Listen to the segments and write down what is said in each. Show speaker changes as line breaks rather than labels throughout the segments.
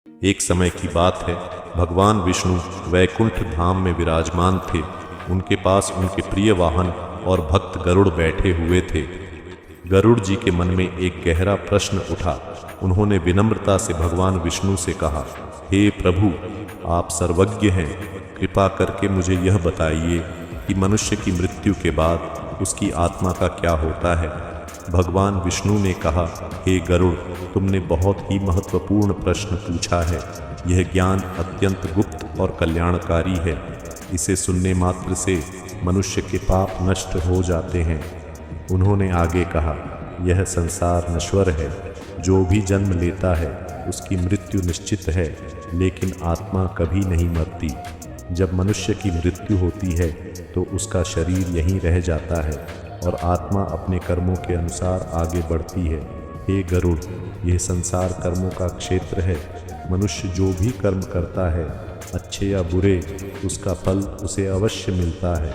एक समय की बात है, भगवान विष्णु वैकुंठ धाम में विराजमान थे। उनके पास उनके प्रिय वाहन और भक्त गरुड़ बैठे हुए थे। गरुड़ जी के मन में एक गहरा प्रश्न उठा। उन्होंने विनम्रता से भगवान विष्णु से कहा, हे प्रभु, आप सर्वज्ञ हैं, कृपा करके मुझे यह बताइए कि मनुष्य की मृत्यु के बाद उसकी आत्मा का क्या होता है। भगवान विष्णु ने कहा, हे गरुड़, तुमने बहुत ही महत्वपूर्ण प्रश्न पूछा है। यह ज्ञान अत्यंत गुप्त और कल्याणकारी है। इसे सुनने मात्र से मनुष्य के पाप नष्ट हो जाते हैं। उन्होंने आगे कहा, यह संसार नश्वर है। जो भी जन्म लेता है उसकी मृत्यु निश्चित है, लेकिन आत्मा कभी नहीं मरती। जब मनुष्य की मृत्यु होती है तो उसका शरीर यहीं रह जाता है और आत्मा अपने कर्मों के अनुसार आगे बढ़ती है। हे गरुड़, यह संसार कर्मों का क्षेत्र है। मनुष्य जो भी कर्म करता है, अच्छे या बुरे, उसका फल उसे अवश्य मिलता है।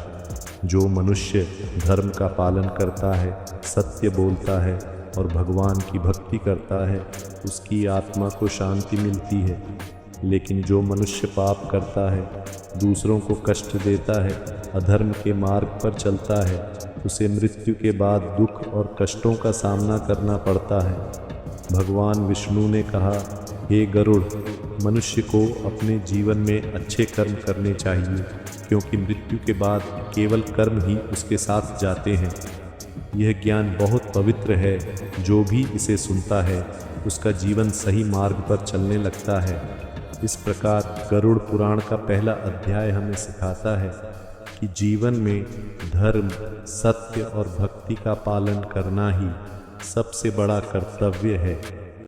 जो मनुष्य धर्म का पालन करता है, सत्य बोलता है और भगवान की भक्ति करता है, उसकी आत्मा को शांति मिलती है। लेकिन जो मनुष्य पाप करता है, दूसरों को कष्ट देता है, अधर्म के मार्ग पर चलता है, उसे मृत्यु के बाद दुख और कष्टों का सामना करना पड़ता है। भगवान विष्णु ने कहा, हे गरुड़, मनुष्य को अपने जीवन में अच्छे कर्म करने चाहिए, क्योंकि मृत्यु के बाद केवल कर्म ही उसके साथ जाते हैं। यह ज्ञान बहुत पवित्र है। जो भी इसे सुनता है उसका जीवन सही मार्ग पर चलने लगता है। इस प्रकार गरुड़ पुराण का पहला अध्याय हमें सिखाता है कि जीवन में धर्म, सत्य और भक्ति का पालन करना ही सबसे बड़ा कर्तव्य है।